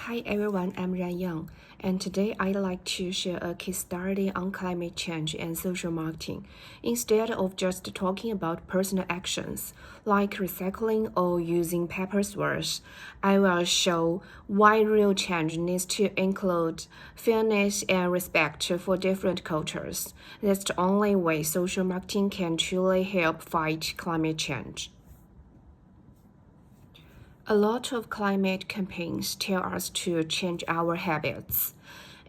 Hi everyone, I'm Ran Yang, and today I'd like to share a case study on climate change and social marketing. Instead of just talking about personal actions like recycling or using paper straws, I will show why real change needs to include fairness and respect for different cultures. That's the only way social marketing can truly help fight climate change. A lot of climate campaigns tell us to change our habits.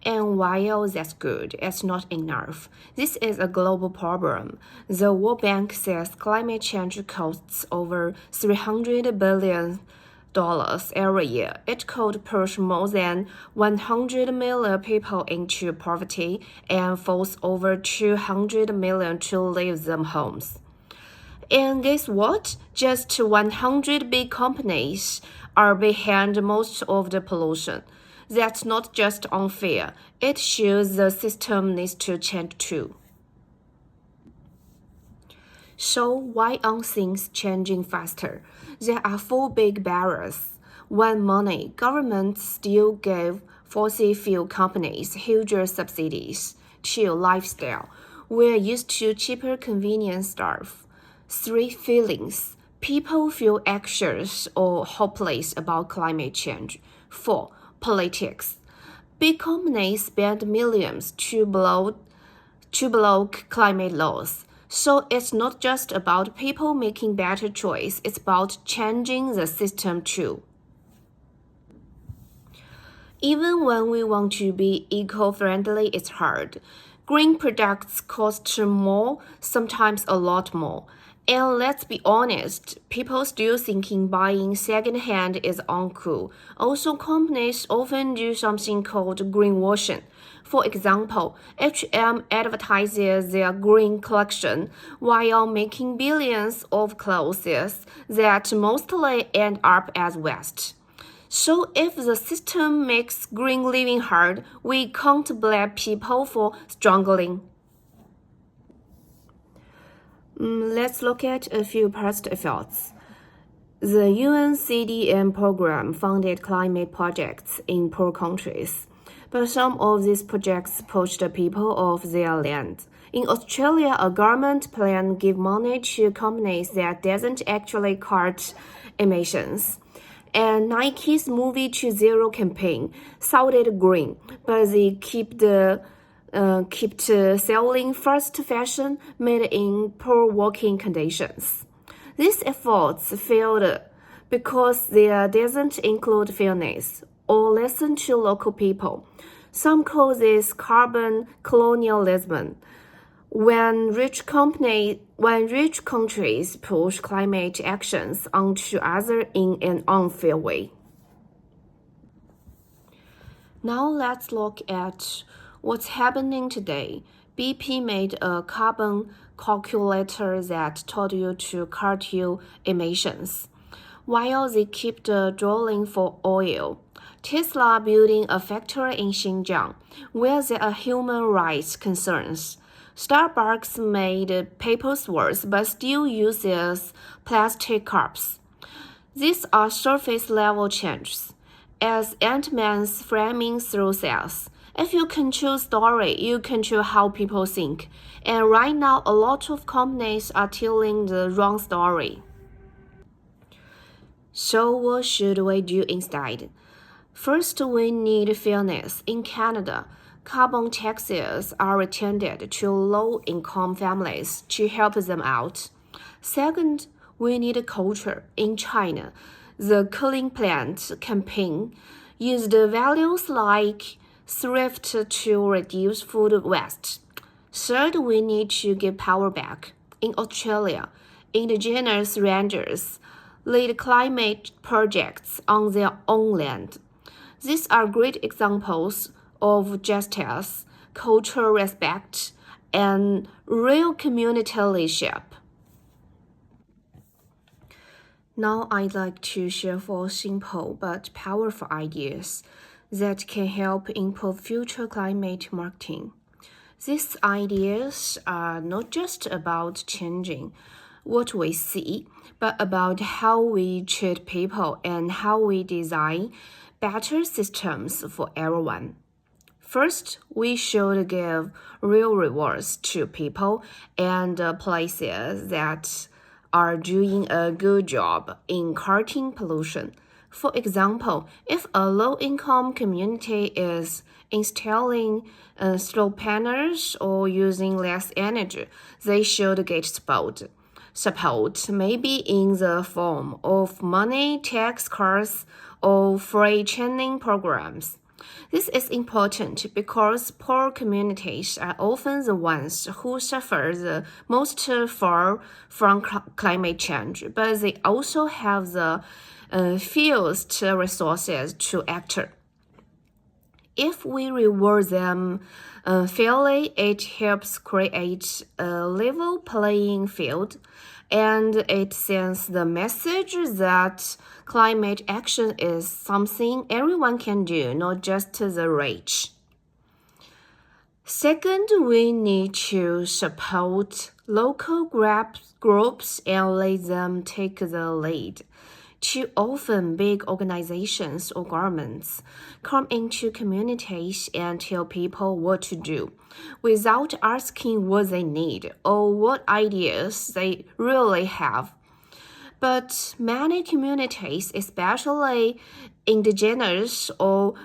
And while that's good, it's not enough. This is a global problem. The World Bank says climate change costs over $300 billion every year. It could push more than 100 million people into poverty and force over 200 million to leave their homes. And guess what? Just 100 big companies are behind most of the pollution. That's not just unfair, it shows the system needs to change too. So, why aren't things changing faster? There are four big barriers. One, money. Governments still give fossil fuel companies huge subsidies. Two, lifestyle. We're used to cheaper, convenient stuff. Three, feelings. People feel anxious or hopeless about climate change. Four, politics. Big companies spend millions to block climate laws. So it's not just about people making better choice, it's about changing the system too. Even when we want to be eco-friendly, it's hard. Green products cost more, sometimes a lot more. And let's be honest, people still thinking buying secondhand is uncool. Also, companies often do something called greenwashing. For example, H&M advertises their green collection while making billions of clothes that mostly end up as waste. So if the system makes green living hard, we can't blame people for struggling. Let's look at a few past efforts. The UN CDM program funded climate projects in poor countries, but some of these projects pushed the people off their land. In Australia, a government plan gave money to companies that doesn't actually cut emissions. And Nike's Movie to Zero campaign sounded green, but they kept selling fast fashion made in poor working conditions. These efforts failed because they doesn't include fairness or listen to local people. Some call this carbon colonialism. When rich countries push climate actions onto others in an unfair way. Now let's look at what's happening today. BP made a carbon calculator that told you to cut your emissions, while they keep drilling for oil. Tesla building a factory in Xinjiang, where there are human rights concerns. Starbucks made paper straws but still uses plastic cups. These are surface level changes. As Ant-Man's framing through cells. If you control story, you control how people think. And right now, a lot of companies are telling the wrong story. So what should we do instead? First, we need fairness. In Canada, carbon taxes are intended to low-income families to help them out. Second, we need a culture. In China, the Clean Planet campaign used values like thrift to reduce food waste. Third, we need to give power back. In Australia, indigenous rangers lead climate projects on their own land. These are great examples of justice, cultural respect, and real community leadership. Now I'd like to share four simple but powerful ideas that can help improve future climate marketing. These ideas are not just about changing what we see, but about how we treat people and how we design better systems for everyone. First, we should give real rewards to people and places that are doing a good job in cutting pollution. For example, if a low-income community is installing solar panels or using less energy, they should get support, maybe in the form of money, tax cuts, or free training programs. This is important because poor communities are often the ones who suffer the most from climate change, but they also have the fewest resources to act. If we reward them fairly, it helps create a level playing field, and it sends the message that climate action is something everyone can do, not just the rich. Second, we need to support local groups and let them take the lead. Too often, big organizations or governments come into communities and tell people what to do without asking what they need or what ideas they really have. But many communities, especially indigenous or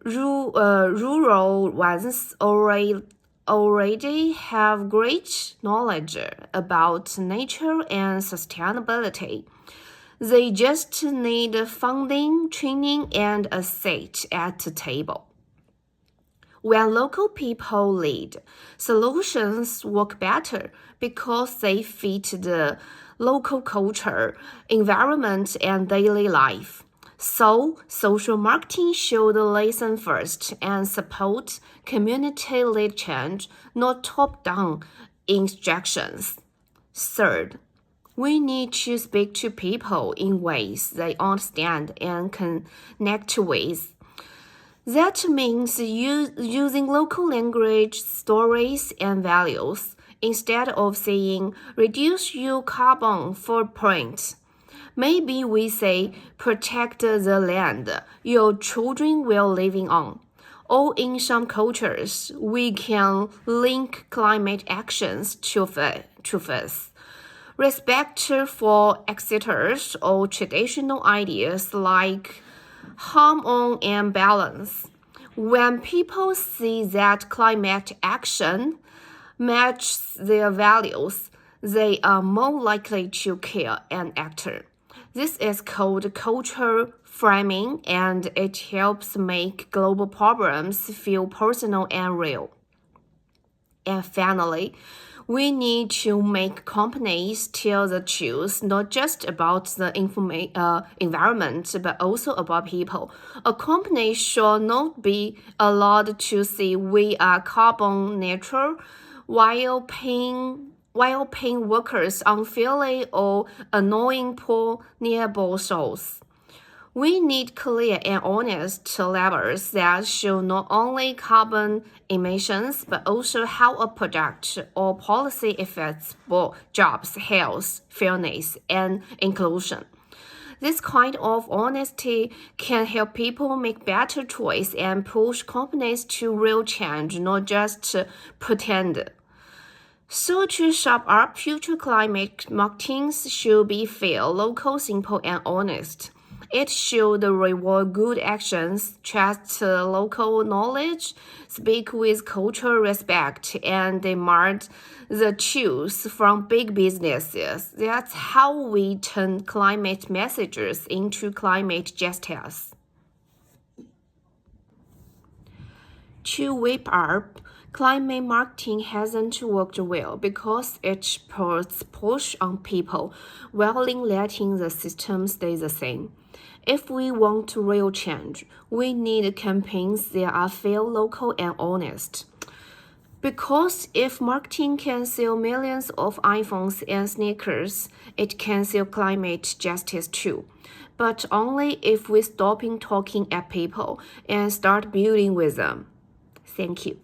rural ones, already have great knowledge about nature and sustainability. They just need funding, training, and a seat at the table. When local people lead, solutions work better because they fit the local culture, environment, and daily life. So, social marketing should listen first and support community-led change, not top-down instructions. Third, we need to speak to people in ways they understand and connect with. That means using local language, stories, and values instead of saying, reduce your carbon footprint. Maybe we say, protect the land your children will living on. Or in some cultures, we can link climate actions to faith. Respect for ancestors or traditional ideas like harmony and balance. When people see that climate action matches their values, they are more likely to care and act. This is called cultural framing, and it helps make global problems feel personal and real. And finally, we need to make companies tell the truth, not just about the environment, but also about people. A company should not be allowed to say we are carbon neutral while paying workers unfairly or annoying poor nearby souls. We need clear and honest labels that show not only carbon emissions, but also how a product or policy affects both jobs, health, fairness, and inclusion. This kind of honesty can help people make better choices and push companies to real change, not just pretend. So to sum up, future climate marketing should be fair, local, simple, and honest. It should reward good actions, trust local knowledge, speak with cultural respect, and demand the truth from big businesses. That's how we turn climate messages into climate justice. To wrap up, climate marketing hasn't worked well because it puts push on people while letting the system stay the same. If we want real change, we need campaigns that are fair, local, and honest. Because if marketing can sell millions of iPhones and sneakers, it can sell climate justice too. But only if we stop talking at people and start building with them. Thank you.